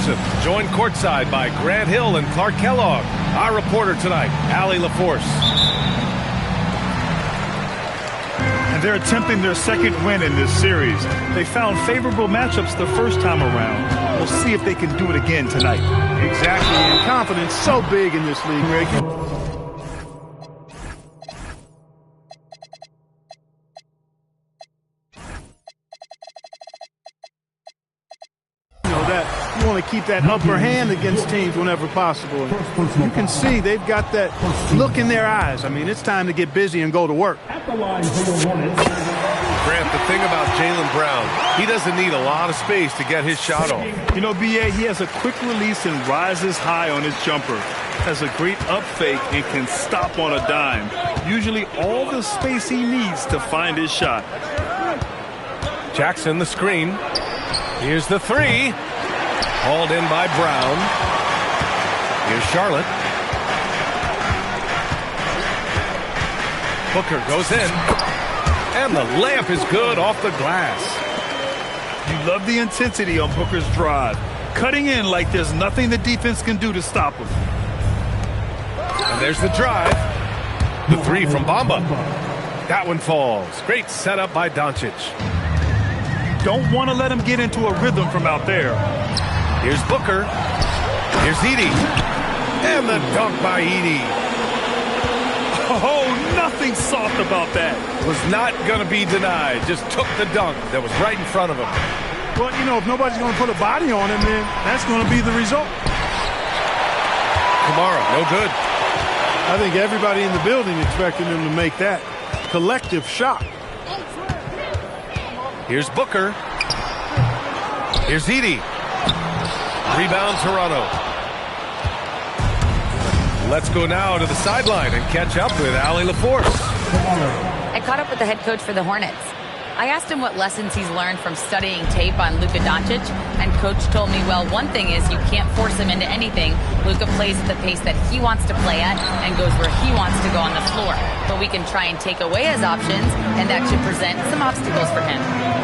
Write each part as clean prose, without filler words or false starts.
Jackson, joined courtside by Grant Hill and Clark Kellogg. Our reporter tonight, Allie LaForce. And they're attempting their second win in this series. They found favorable matchups the first time around. We'll see if they can do it again tonight. Exactly, and confidence so big in this league, Rick. You want to keep that upper hand against teams whenever possible. You can see they've got that look in their eyes. I mean, it's time to get busy and go to work. Grant, the thing about Jaylen Brown, he doesn't need a lot of space to get his shot off. You know, B.A., he has a quick release and rises high on his jumper. Has a great up fake and can stop on a dime. Usually all the space he needs to find his shot. Jackson, the screen. Here's the three. Hauled in by Brown. Here's Charlotte. Booker goes in. And the layup is good off the glass. You love the intensity on Booker's drive. Cutting in like there's nothing the defense can do to stop him. And there's the drive. The three from Bamba. That one falls. Great setup by Doncic. Don't want to let him get into a rhythm from out there. Here's Booker. Here's Edey. And the dunk by Edey. Oh, nothing soft about that. Was not going to be denied. Just took the dunk that was right in front of him. Well, you know, if nobody's going to put a body on him, then that's going to be the result. Kamara, no good. I think everybody in the building expected him to make that collective shot. Here's Booker. Here's Edey. Rebound, Toronto. Let's go now to the sideline and catch up with Allie LaForce. I caught up with the head coach for the Hornets. I asked him what lessons he's learned from studying tape on Luka Doncic, and coach told me, well, one thing is you can't force him into anything. Luka plays at the pace that he wants to play at and goes where he wants to go on the floor. But we can try and take away his options, and that should present some obstacles for him.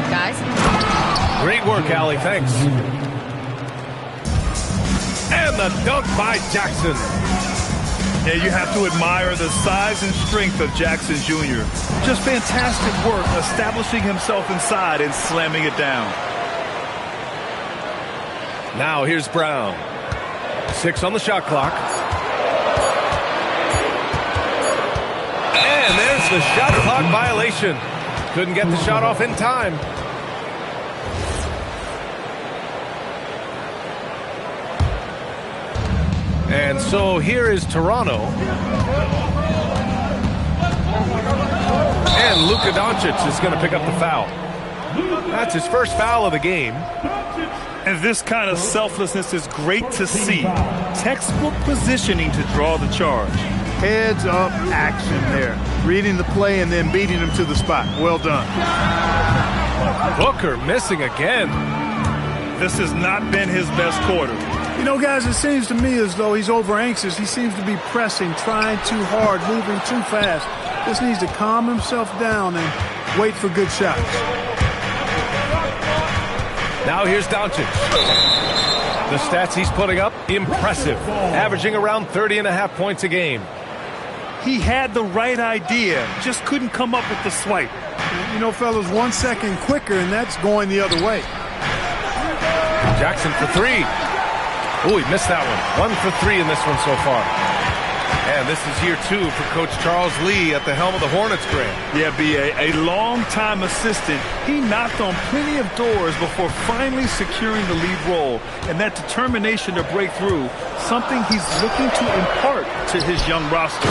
Guys? Great work, Allie. Thanks. And the dunk by Jackson. Yeah, you have to admire the size and strength of Jackson Jr. Just fantastic work establishing himself inside and slamming it down. Now here's Brown. 6 on the shot clock. And there's the shot clock violation. Couldn't get the shot off in time. And so here is Toronto. And Luka Doncic is going to pick up the foul. That's his first foul of the game. And this kind of selflessness is great to see. Textbook positioning to draw the charge. Heads up action there. Reading the play and then beating him to the spot. Well done. Booker missing again. This has not been his best quarter. You know, guys, it seems to me as though he's over anxious. He seems to be pressing, trying too hard, moving too fast. Just needs to calm himself down and wait for good shots. Now here's Doncic. The stats he's putting up, impressive. Averaging around 30.5 points a game. He had the right idea, just couldn't come up with the swipe. You know, fellas, 1 second quicker, and that's going the other way. Jackson for three. Oh, he missed that one. 1 for 3 in this one so far. And this is year 2 for Coach Charles Lee at the helm of the Hornets, Grant. Yeah, B.A., a long-time assistant. He knocked on plenty of doors before finally securing the lead role. And that determination to break through, something he's looking to impart to his young roster.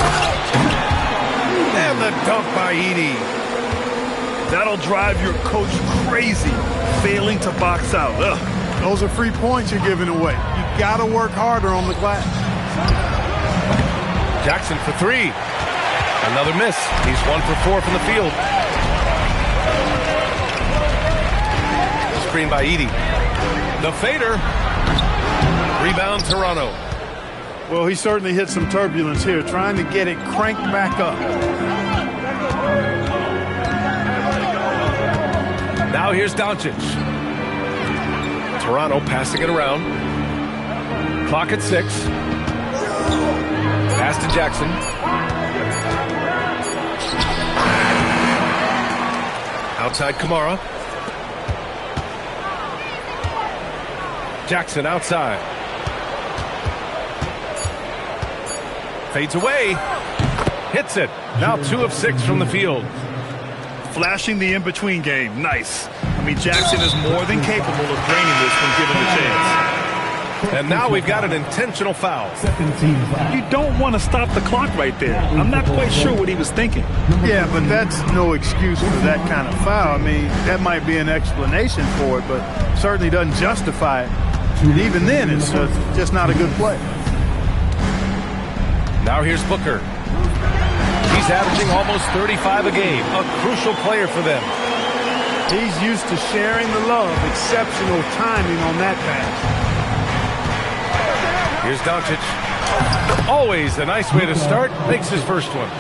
And the dunk by Edey. That'll drive your coach crazy, failing to box out. Ugh. Those are free points you're giving away. You got to work harder on the glass. Jackson for three. Another miss. He's 1 for 4 from the field. Screen by Edey. The fader. Rebound, Toronto. Well, he certainly hit some turbulence here, trying to get it cranked back up. Now here's Doncic. Toronto passing it around. Clock at 6. Pass to Jackson. Outside Kamara. Jackson outside. Fades away. Hits it. Now 2 of 6 from the field. Flashing the in-between game. Nice. I mean, Jackson is more than capable of draining this when given the chance. And now we've got an intentional foul. You don't want to stop the clock right there. I'm not quite sure what he was thinking. Yeah, but that's no excuse for that kind of foul. I mean, that might be an explanation for it, but certainly doesn't justify it. And even then, it's just not a good play. Now here's Booker. He's averaging almost 35 a game. A crucial player for them. He's used to sharing the love. Exceptional timing on that pass. Here's Doncic. Always a nice way to start. Makes his first one.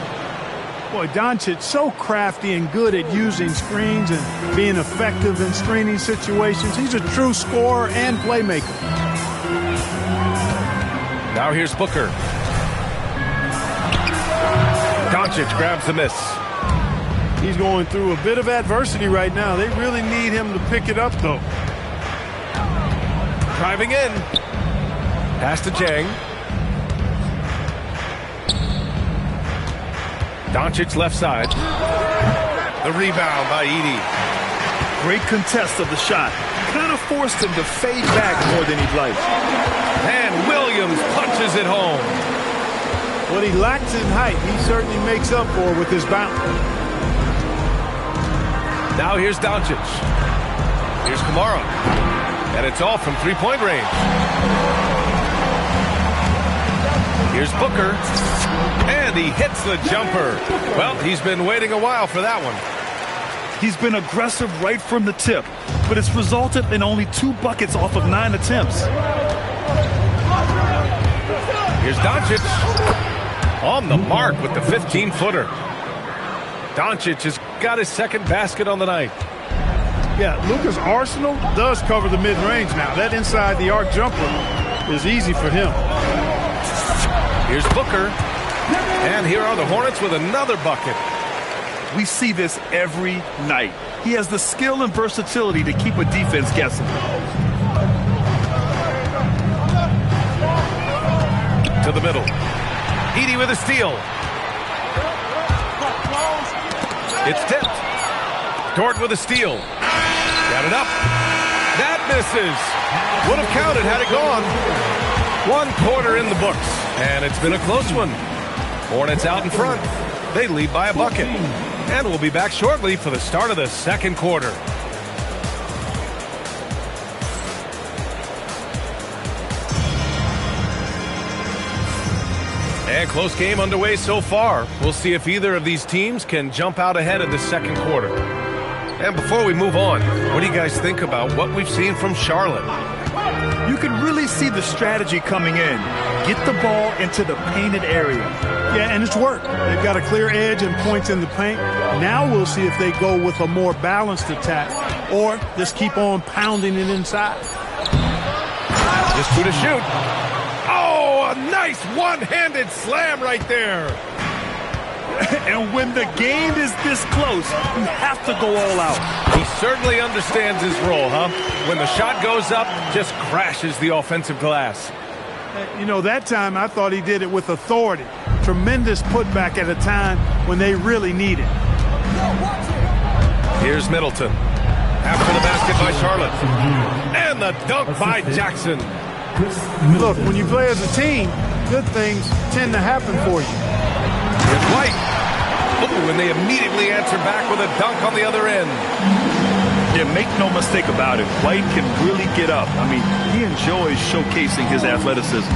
Boy, Doncic so crafty and good at using screens and being effective in screening situations. He's a true scorer and playmaker. Now here's Booker. Doncic grabs the miss. He's going through a bit of adversity right now. They really need him to pick it up, though. Driving in. Pass to Jang. Doncic left side. The rebound by Edey. Great contest of the shot. Kind of forced him to fade back more than he'd like. And Williams punches it home. What he lacks in height, he certainly makes up for with his bounce. Now here's Doncic. Here's Kamara. And it's all from three-point range. Here's Booker. And he hits the jumper. Well, he's been waiting a while for that one. He's been aggressive right from the tip, but it's resulted in only 2 buckets off of 9 attempts. Here's Doncic. On the mark with the 15-footer. Doncic has got his second basket on the night. Yeah, Luka's arsenal does cover the mid-range now. That inside the arc jumper is easy for him. Here's Booker. And here are the Hornets with another bucket. We see this every night. He has the skill and versatility to keep a defense guessing. To the middle. Edey with a steal. It's tipped. Dort with a steal. Got it up. That misses. Would have counted had it gone. 1 quarter in the books. And it's been a close one. Hornets out in front. They lead by a bucket. And we'll be back shortly for the start of the second quarter. And close game underway so far. We'll see if either of these teams can jump out ahead of the second quarter. And before we move on, what do you guys think about what we've seen from Charlotte? You can really see the strategy coming in. Get the ball into the painted area. Yeah, and it's worked. They've got a clear edge and points in the paint. Now we'll see if they go with a more balanced attack or just keep on pounding it inside. Just two to shoot. Oh, a nice one-handed slam right there. And when the game is this close, you have to go all out. He certainly understands his role, huh? When the shot goes up, just crashes the offensive glass. You know, that time I thought he did it with authority. Tremendous putback at a time when they really need it. Here's Middleton. After the basket by Charlotte. And the dunk by Jackson. Look, when you play as a team, good things tend to happen for you. Here's White. Oh, and they immediately answer back with a dunk on the other end. Yeah, make no mistake about it. White can really get up. I mean, he enjoys showcasing his athleticism.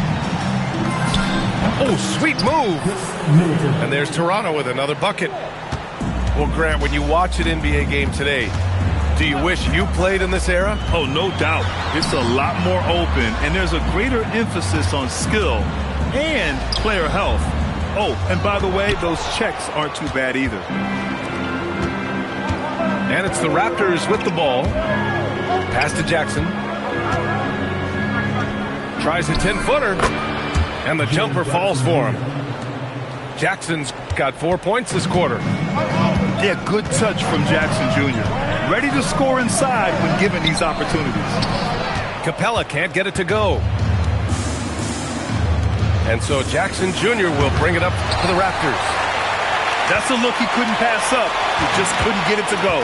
Oh, sweet move. And there's Toronto with another bucket. Well, Grant, when you watch an NBA game today, do you wish you played in this era? Oh, no doubt. It's a lot more open, and there's a greater emphasis on skill and player health. Oh, and by the way, those checks aren't too bad either. And it's the Raptors with the ball. Pass to Jackson. Tries a 10-footer, and the jumper falls for him. Jackson's got 4 points this quarter. Yeah, good touch from Jackson Jr. Ready to score inside when given these opportunities. Capella can't get it to go. And so Jackson Jr. will bring it up to the Raptors. That's a look he couldn't pass up. He just couldn't get it to go.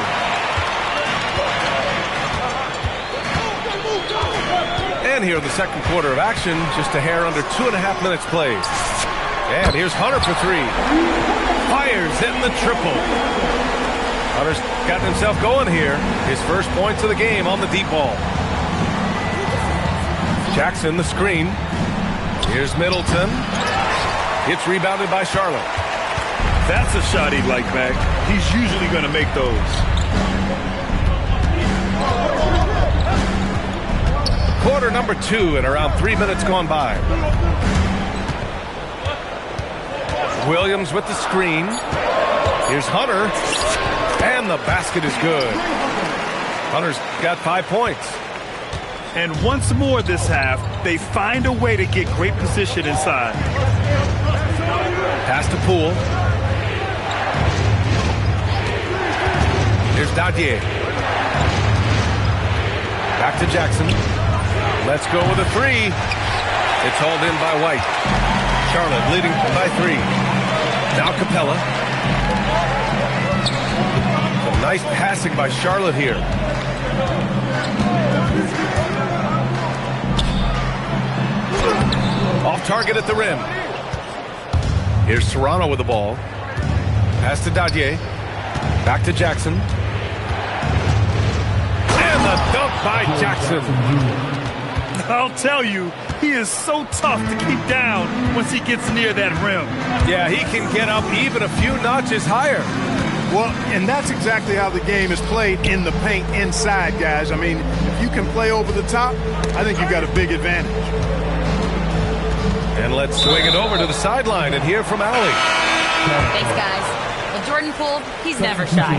And here in the second quarter of action, just a hair under 2.5 minutes played. And here's Hunter for three. Fires in the triple. Hunter's gotten himself going here. His first points of the game on the deep ball. Jackson, the screen. Here's Middleton. It's rebounded by Charlotte. That's a shot he'd like back. He's usually going to make those. Quarter number 2 and around 3 minutes gone by. Williams with the screen. Here's Hunter. And the basket is good. Hunter's got 5 points. And once more this half, they find a way to get great position inside. Pass to Poole. Here's Dadier. Back to Jackson. Let's go with a three. It's hauled in by White. Charlotte leading by 3. Now Capella. Some nice passing by Charlotte here. Off target at the rim. Here's Serrano with the ball. Pass to Dadier. Back to Jackson. And the dunk by Jackson. I'll tell you, he is so tough to keep down once he gets near that rim. Yeah, he can get up even a few notches higher. Well, and that's exactly how the game is played in the paint inside, guys. I mean, if you can play over the top, I think you've got a big advantage. And let's swing it over to the sideline and hear from Allie. Thanks, guys. Well, Jordan Poole, he's never shy.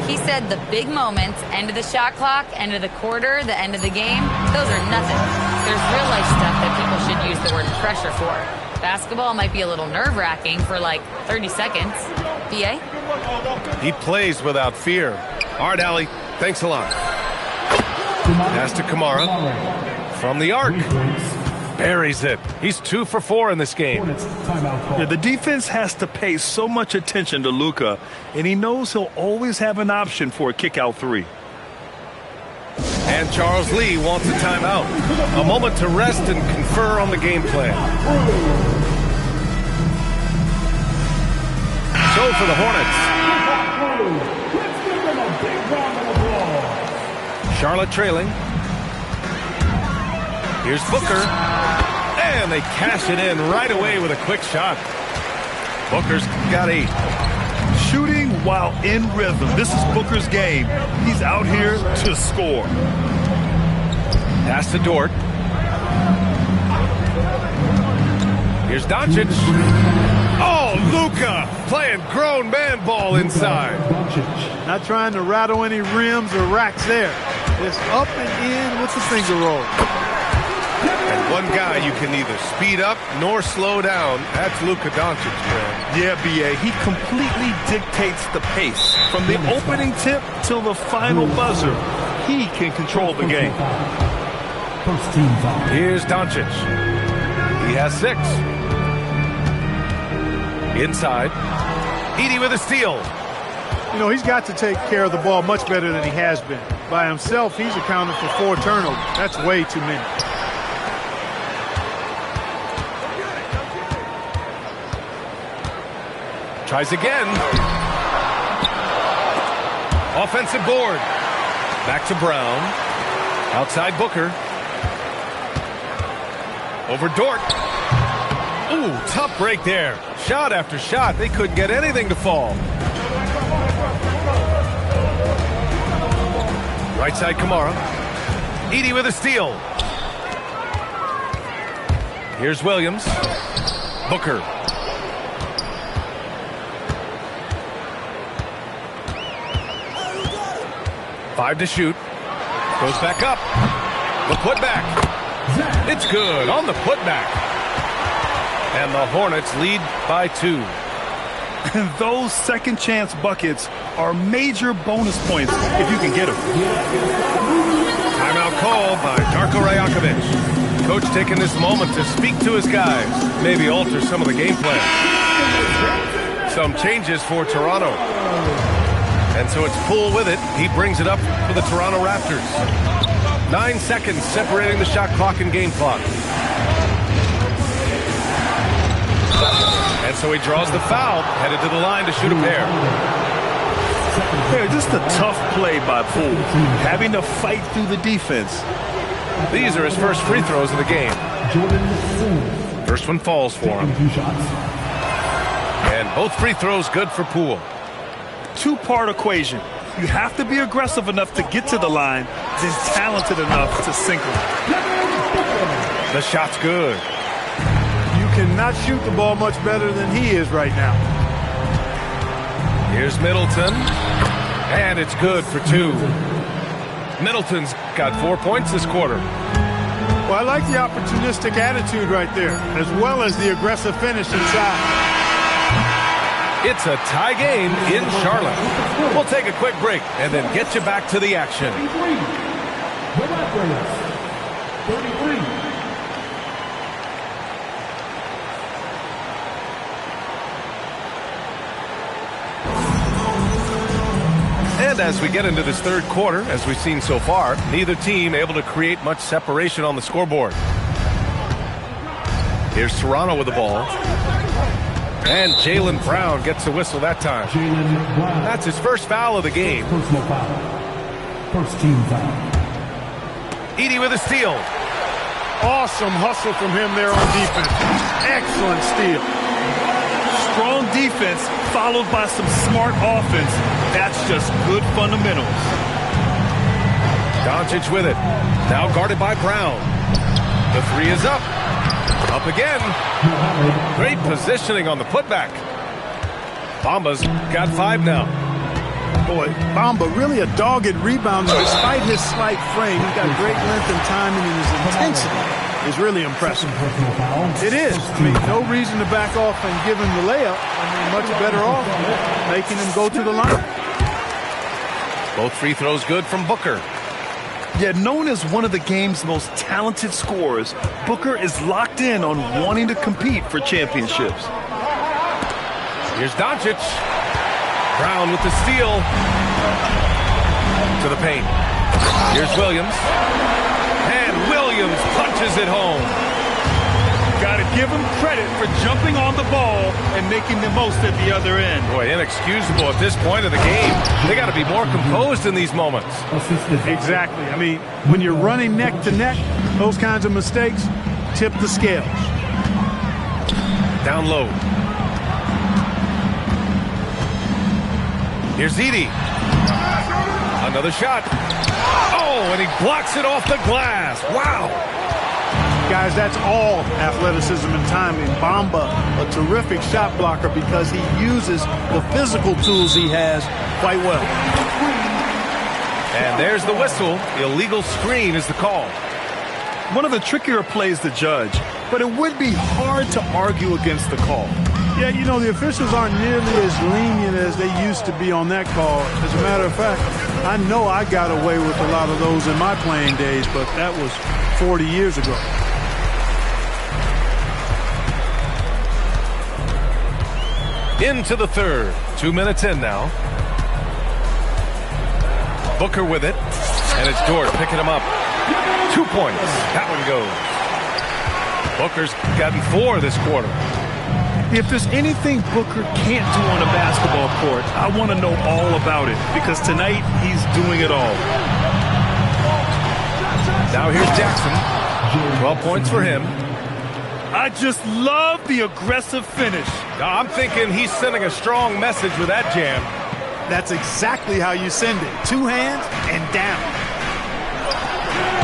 He said the big moments, end of the shot clock, end of the quarter, the end of the game, those are nothing. There's real life stuff that people should use the word pressure for. Basketball might be a little nerve-wracking for like 30 seconds. BA? He plays without fear. All right, Allie, thanks a lot. Pass to Kamara. From the arc. Buries it. He's 2 for 4 in this game. Yeah, the defense has to pay so much attention to Luka, and he knows he'll always have an option for a kick-out 3. And Charles Lee wants a timeout. A moment to rest and confer on the game plan. So for the Hornets. Charlotte trailing. Here's Booker. And they cash it in right away with a quick shot. Booker's got 8. Shooting while in rhythm. This is Booker's game. He's out here to score. Pass to Dort. Here's Doncic. Oh, Luka playing grown man ball inside. Not trying to rattle any rims or racks there. Just up and in with the finger roll. And one guy you can neither speed up nor slow down. That's Luka Doncic, man. Yeah, BA, he completely dictates the pace. From the opening tip till the final buzzer, he can control the game. Here's Doncic. He has 6. Inside. Edey with a steal. You know, he's got to take care of the ball much better than he has been. By himself, he's accounted for 4 turnovers. That's way too many. Tries again. Offensive board. Back to Brown. Outside Booker. Over Dort. Ooh, tough break there. Shot after shot. They couldn't get anything to fall. Right side Kamara. Edey with a steal. Here's Williams. Booker. Five to shoot. Goes back up. The putback. It's good on the putback. And the Hornets lead by 2. And those second chance buckets are major bonus points if you can get them. Timeout called by Darko Rajakovic. Coach taking this moment to speak to his guys, maybe alter some of the game plan. Some changes for Toronto. And so it's Poole with it. He brings it up for the Toronto Raptors. 9 seconds separating the shot clock and game clock. And so he draws the foul, headed to the line to shoot a pair. Yeah, just a tough play by Poole, having to fight through the defense. These are his first free throws of the game. First one falls for him. And both free throws good for Poole. Two-part equation. You have to be aggressive enough to get to the line, then talented enough to sink them. The shot's good. You cannot shoot the ball much better than he is right now. Here's Middleton. And it's good for 2. Middleton's got 4 points this quarter. Well, I like the opportunistic attitude right there, as well as the aggressive finish inside. It's a tie game in Charlotte. We'll take a quick break and then get you back to the action. And as we get into this third quarter, as we've seen so far, neither team able to create much separation on the scoreboard. Here's Toronto with the ball. And Jaylen Brown gets the whistle that time. That's his first foul of the game. Personal foul. First team foul. Edey with a steal. Awesome hustle from him there on defense. Excellent steal. Strong defense followed by some smart offense. That's just good fundamentals. Doncic with it. Now guarded by Brown. The 3 is up. Up again. Great positioning on the putback. Bamba's got 5 now. Boy, Bamba really a dogged rebounder despite his slight frame. He's got great length and timing, and his intensity is really impressive. It is. I mean, no reason to back off and give him the layup. I mean, much better off making him go to the line. Both free throws good from Booker. Yet known as one of the game's most talented scorers, Booker is locked in on wanting to compete for championships. Here's Doncic. Brown with the steal. To the paint. Here's Williams. And Williams punches it home. Got to give him credit for jumping on the ball and making the most at the other end. Boy, inexcusable at this point of the game. They got to be more composed in these moments. Exactly. I mean, when you're running neck to neck, those kinds of mistakes tip the scales. Down low. Here's Edey. Another shot. Oh, and he blocks it off the glass. Wow. Guys, that's all athleticism and timing. Bamba, a terrific shot blocker because he uses the physical tools he has quite well. And there's the whistle. Illegal screen is the call. One of the trickier plays to judge, but it would be hard to argue against the call. Yeah, you know, the officials aren't nearly as lenient as they used to be on that call. As a matter of fact, I know I got away with a lot of those in my playing days, but that was 40 years ago. Into the third. 2 minutes in now. Booker with it. And it's Dort picking him up. 2 points. That one goes. Booker's gotten 4 this quarter. If there's anything Booker can't do on a basketball court, I want to know all about it, because tonight he's doing it all. Now here's Jackson. 12 points for him. I just love the aggressive finish. Now, I'm thinking he's sending a strong message with that jam. That's exactly how you send it. 2 hands and down.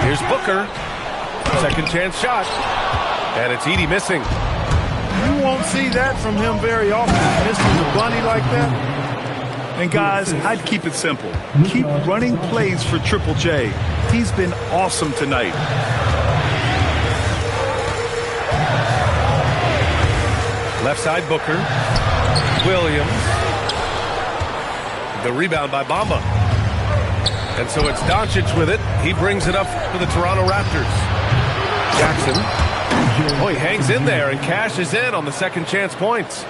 Here's Booker. Second chance shot. And it's Edey missing. You won't see that from him very often. Missing the bunny like that. And guys, I'd keep it simple. Keep running plays for Triple J. He's been awesome tonight. Left side, Booker. Williams. The rebound by Bamba. And so it's Doncic with it. He brings it up for the Toronto Raptors. Jackson. Oh, he hangs in there and cashes in on the second chance points.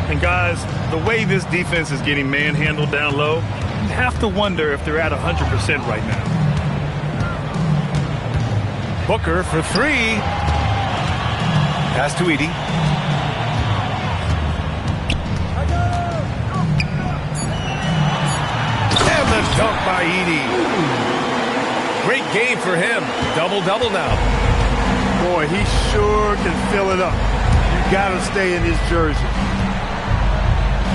And guys, the way this defense is getting manhandled down low, you have to wonder if they're at 100% right now. Booker for three. Pass to Edey. And the dunk by Edey. Great game for him. Double-double now. Boy, he sure can fill it up. You got to stay in his jersey.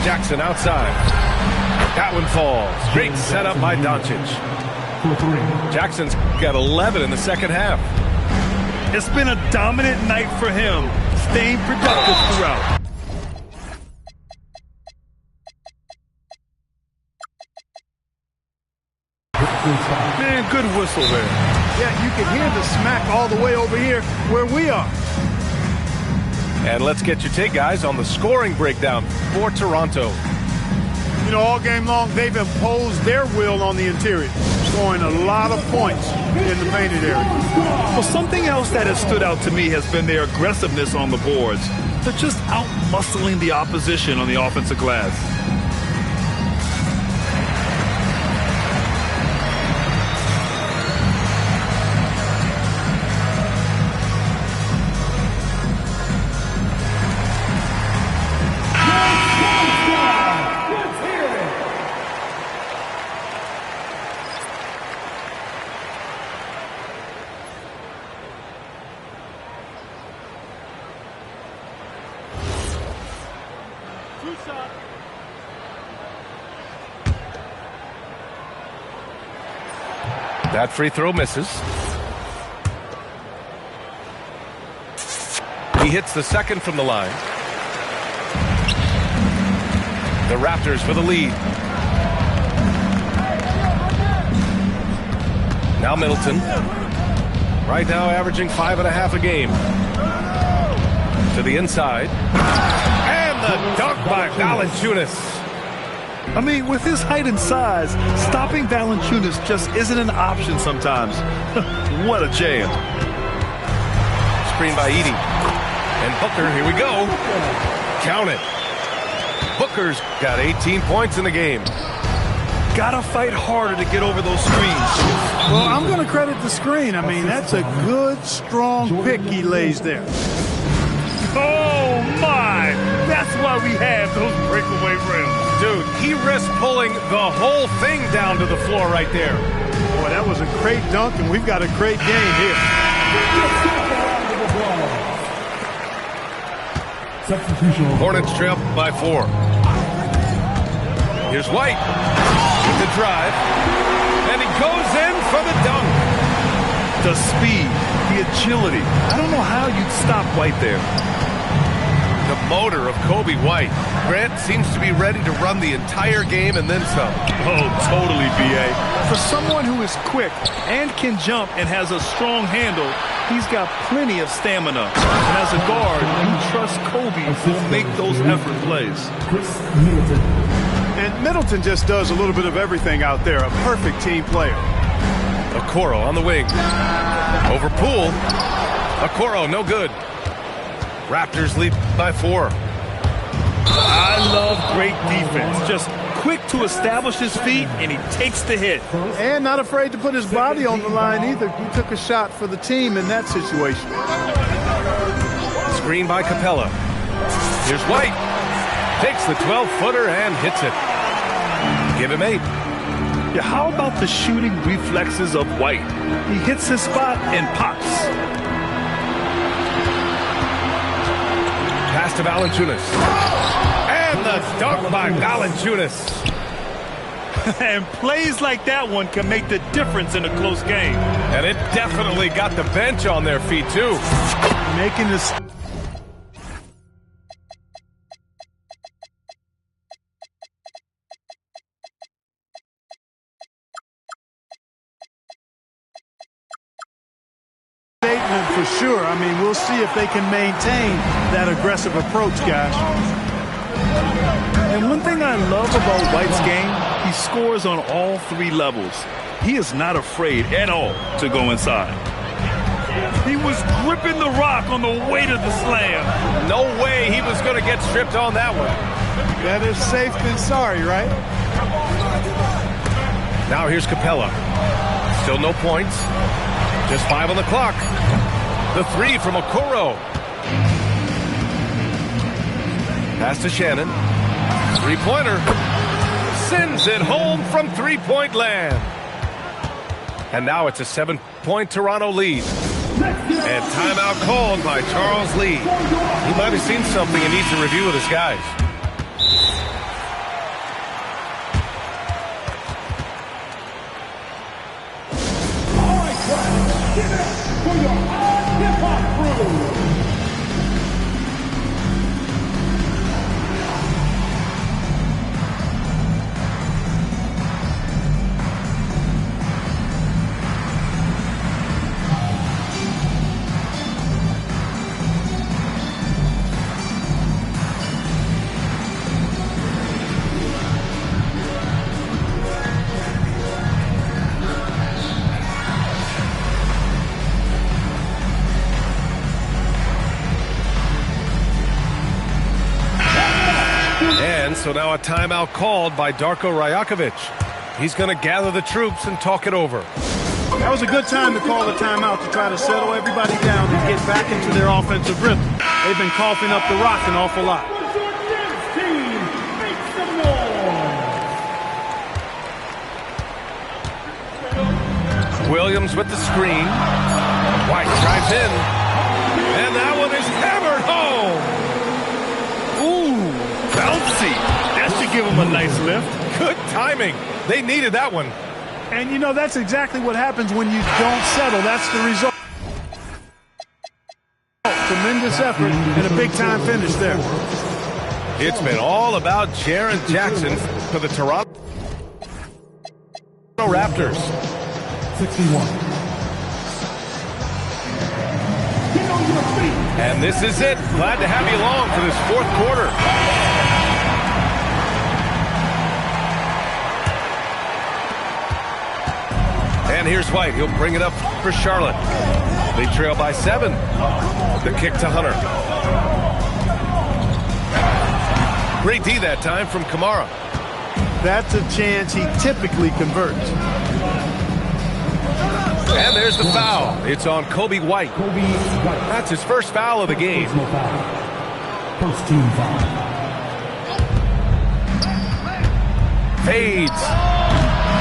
Jackson outside. That one falls. Great setup by Doncic. Jackson's got 11 in the second half. It's been a dominant night for him, staying productive throughout. Man, good whistle there. Yeah, you can hear the smack all the way over here where we are. And let's get your take, guys, on the scoring breakdown for Toronto. You know, all game long, they've imposed their will on the interior, scoring a lot of points in the painted area. Well, something else that has stood out to me has been their aggressiveness on the boards. They're just out-muscling the opposition on the offensive glass. That free throw misses. He hits the second from the line. The Raptors with a lead. Now Middleton. Right now averaging 5.5 a game. To the inside. And the dunk by Valanciunas. I mean, with his height and size, stopping Valanciunas just isn't an option sometimes. What a jam. Screen by Edey. And Booker, here we go. Count it. Booker's got 18 points in the game. Gotta fight harder to get over those screens. Well, I'm going to credit the screen. I mean, that's a good, strong pick he lays there. Oh, my! That's why we have those breakaway rims. Dude, he risked pulling the whole thing down to the floor right there. Boy, that was a great dunk, and we've got a great game here. Hornets trail by 4. Here's White with the drive, and he goes in for the dunk. The speed, the agility. I don't know how you'd stop White there. The motor of Kobe White. Grant seems to be ready to run the entire game and then some. Oh, totally, B.A. For someone who is quick and can jump and has a strong handle, he's got plenty of stamina. And as a guard, you trust Kobe to make those effort plays. And Middleton just does a little bit of everything out there. A perfect team player. Okoro on the wing. Over Poole. Okoro, no good. Raptors lead by 4. I love great defense. Just quick to establish his feet, and he takes the hit. And not afraid to put his body on the line either. He took a shot for the team in that situation. Screen by Capella. Here's White. Takes the 12-footer and hits it. Give him 8. Yeah, how about the shooting reflexes of White? He hits his spot and pops. Pass to Valanciunas. And the dunk by Valanciunas. And plays like that one can make the difference in a close game. And it definitely got the bench on their feet, too. Making this... statement for sure. I mean, we'll see if they can maintain that aggressive approach, guys. And one thing I love about White's game, he scores on all three levels. He is not afraid at all to go inside. He was gripping the rock on the way to the slam. No way he was going to get stripped on that one. Better safe than sorry, right? Now here's Capella. Still no points. Just 5 on the clock. The 3 from Okoro. Pass to Shannon. Three-pointer. Sends it home from three-point land. And now it's a 7-point Toronto lead. And timeout called by Charles Lee. He might have seen something and needs to review with his guys. All right, guys, give it for your hip-hop crew. So now a timeout called by Darko Rajakovic. He's going to gather the troops and talk it over. That was a good time to call a timeout to try to settle everybody down and get back into their offensive rhythm. They've been coughing up the rock an awful lot. Williams with the screen. White drives in. And that one is hammered home. Ooh, bouncy. That should give him a nice lift. Good timing. They needed that one. And, you know, that's exactly what happens when you don't settle. That's the result. Tremendous effort and a big-time finish there. It's been all about Jaren Jackson for the Toronto Raptors. 61. Get on your feet. And this is it. Glad to have you along for this fourth quarter. And here's White. He'll bring it up for Charlotte. They trail by 7. The kick to Hunter. Great D that time from Kamara. That's a chance he typically converts. And there's the foul. It's on Kobe White. That's his first foul of the game. First team foul. Fades.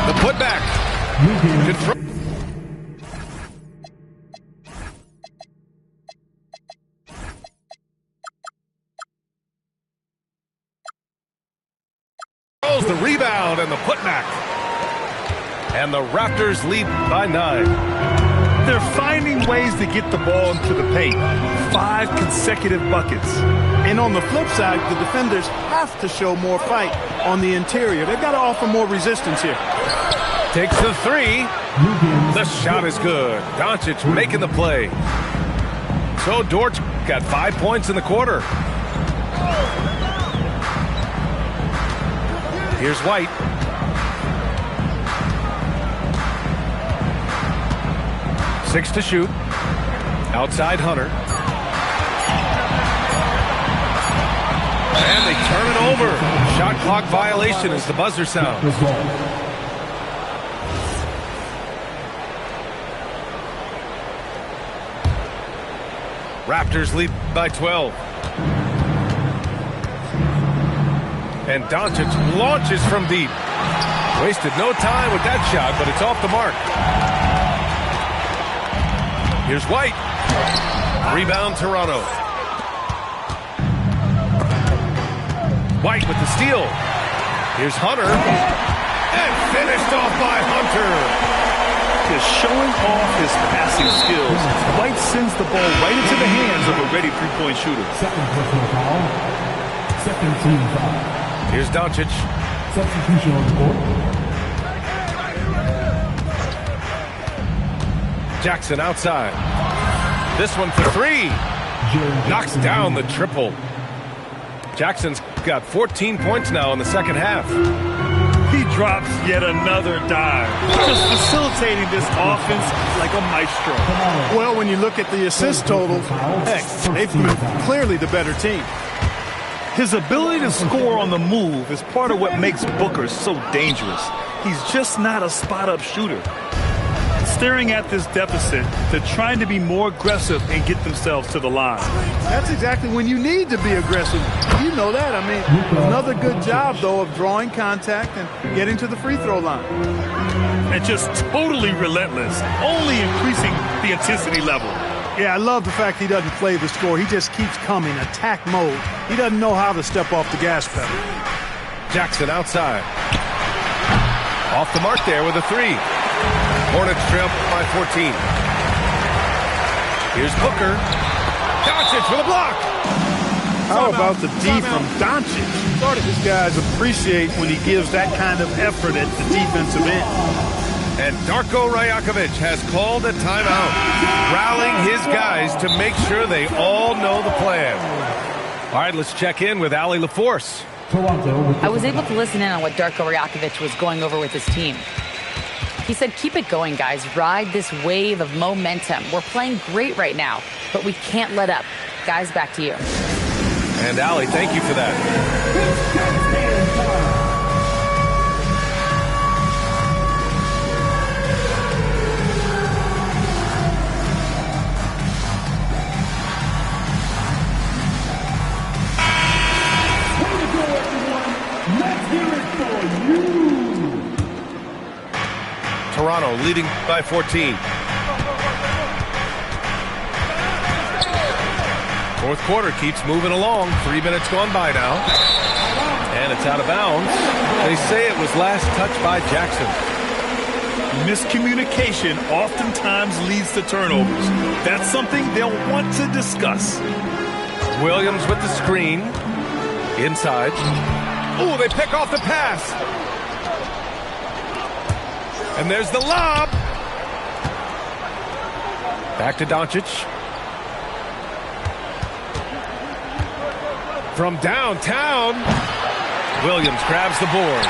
The putback. Control. The rebound and the putback. And the Raptors lead by 9. They're finding ways to get the ball into the paint. 5 consecutive buckets. And on the flip side, the defenders have to show more fight on the interior. They've got to offer more resistance here. Takes the 3. The shot is good. Doncic making the play. So Dort got 5 points in the quarter. Here's White. Six to shoot. Outside Hunter. And they turn it over. Shot clock violation as the buzzer sounds. Raptors lead by 12. And Doncic launches from deep. Wasted no time with that shot, but it's off the mark. Here's White. Rebound Toronto. White with the steal. Here's Hunter. And finished off by Hunter. Just showing off his passing skills. White sends the ball right into the hands of a ready three-point shooter. Second personal foul. Second team foul. Here's Doncic. Substitution on the court. Jackson outside. This one for three. Knocks down the triple. Jackson's got 14 points now in the second half. He drops yet another dive, just facilitating this offense like a maestro. Well, when you look at the assist totals, heck, they've been clearly the better team. His ability to score on the move is part of what makes Booker so dangerous. He's just not a spot-up shooter. Staring at this deficit, they're trying to be more aggressive and get themselves to the line. That's exactly when you need to be aggressive. You know that. I mean, another good job, though, of drawing contact and getting to the free throw line. And just totally relentless, only increasing the intensity level. Yeah, I love the fact he doesn't play the score. He just keeps coming, attack mode. He doesn't know how to step off the gas pedal. Jackson outside. Off the mark there with a three. Hornets trail by 14. Here's Booker. Doncic with a block. How about the D from Doncic? These guys appreciate when he gives that kind of effort at the defensive end. And Darko Rajakovic has called a timeout, rallying his guys to make sure they all know the plan. All right, let's check in with Allie LaForce. I was able to listen in on what Darko Rajakovic was going over with his team. He said, keep it going, guys. Ride this wave of momentum. We're playing great right now, but we can't let up. Guys, back to you. And Allie, thank you for that. Toronto leading by 14. Fourth quarter keeps moving along. 3 minutes gone by now. And it's out of bounds. They say it was last touched by Jackson. Miscommunication oftentimes leads to turnovers. That's something they'll want to discuss. Williams with the screen. Inside. Ooh, they pick off the pass. And there's the lob. Back to Doncic. From downtown, Williams grabs the board.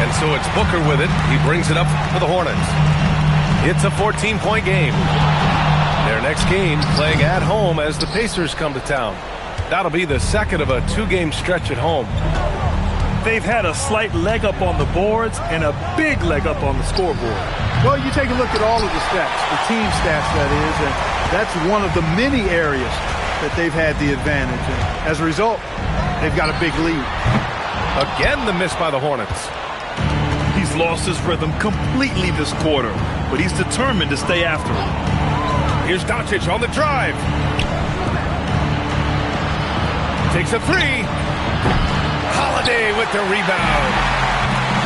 And so it's Booker with it. He brings it up for the Hornets. It's a 14-point game. Their next game playing at home as the Pacers come to town. That'll be the second of a two-game stretch at home. They've had a slight leg up on the boards and a big leg up on the scoreboard. Well, you take a look at all of the stats, the team stats, that is, and that's one of the many areas that they've had the advantage. And as a result, they've got a big lead. Again, the miss by the Hornets. He's lost his rhythm completely this quarter, but he's determined to stay after it. Here's Doncic on the drive. Takes a three. Holiday with the rebound.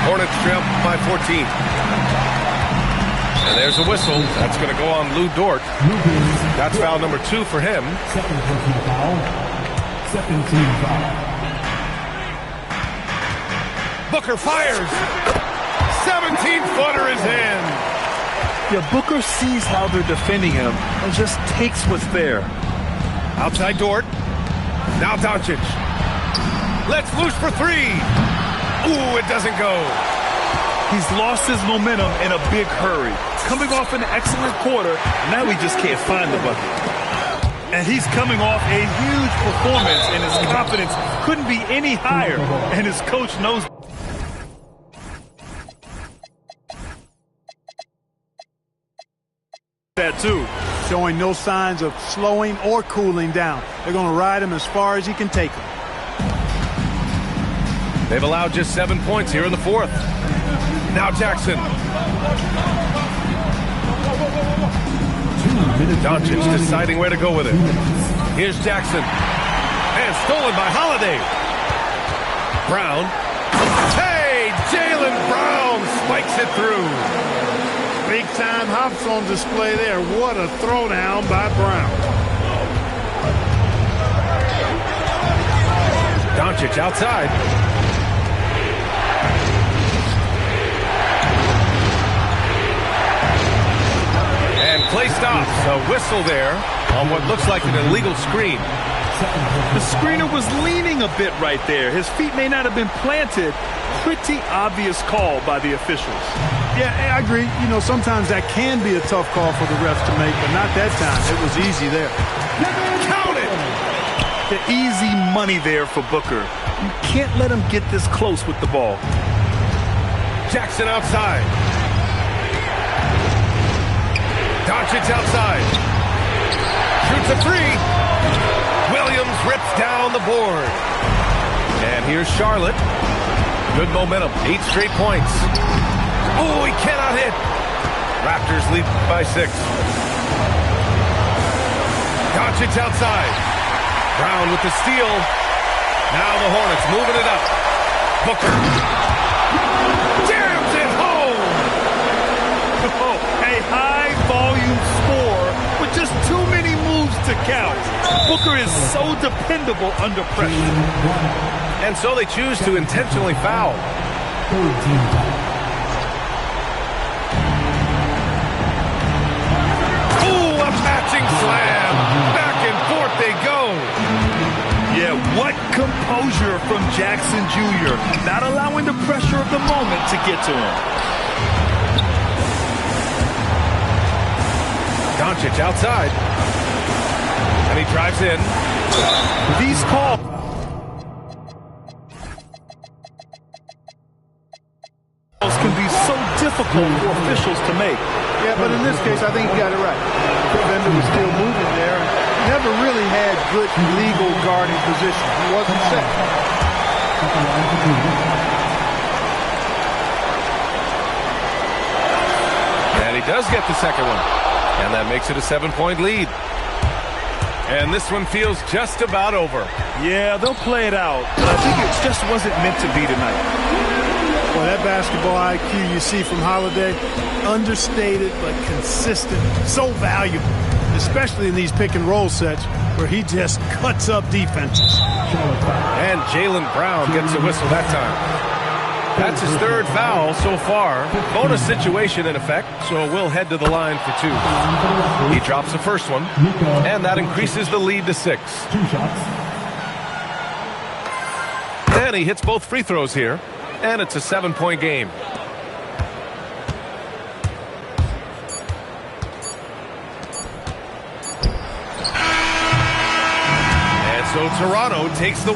Hornets trail by 14. And there's a whistle. That's going to go on Lou Dort. That's foul number 2 for him. Second personal foul. Second team foul. Booker fires. 17-footer is in. Yeah, Booker sees how they're defending him and just takes what's there. Outside Dort. Now Doncic. Let's loose for three. Ooh, it doesn't go. He's lost his momentum in a big hurry. Coming off an excellent quarter, now he just can't find the bucket. And he's coming off a huge performance, and his confidence couldn't be any higher. And his coach knows that too. Showing no signs of slowing or cooling down. They're going to ride him as far as he can take him. They've allowed just 7 points here in the fourth. Now Jackson. Doncic deciding where to go with it. Here's Jackson. And stolen by Holiday. Brown. Hey, Jaylen Brown spikes it through. Big-time hops on display there. What a throwdown by Brown. Doncic outside. And play stop. drops a whistle there on what looks like an illegal screen. The screener was leaning a bit right there. His feet may not have been planted. Pretty obvious call by the officials. Yeah, I agree. You know, sometimes that can be a tough call for the refs to make, but not that time. It was easy there. Count it! The easy money there for Booker. You can't let him get this close with the ball. Jackson outside. Doncic outside. Shoots a three. Williams rips down the board. And here's Charlotte. Good momentum. 8 straight points. Oh, he cannot hit. Raptors lead by 6. Doncic outside. Brown with the steal. Now the Hornets moving it up. Booker. Jams it home. Oh, a high-volume score with just too many moves to count. Booker is so dependable under pressure. And so they choose to intentionally foul. Ooh, a matching slam. Back and forth they go. Yeah, what composure from Jackson Jr. Not allowing the pressure of the moment to get to him. Doncic outside. And he drives in. These calls can be so difficult for officials to make. Yeah, but in this case, I think he got it right. The defender was still moving there and never really had good legal guarding position. He wasn't set. And he does get the second one. And that makes it a 7-point lead. And this one feels just about over. Yeah, they'll play it out, but I think it just wasn't meant to be tonight. Well, that basketball IQ you see from Holiday, understated but consistent, so valuable, especially in these pick-and-roll sets where he just cuts up defenses. And Jaylen Brown gets a whistle that time. That's his 3rd foul so far. Bonus situation in effect, so we'll head to the line for 2. He drops the first one, and that increases the lead to 6. And he hits both free throws here, and it's a 7-point game. And so Toronto takes the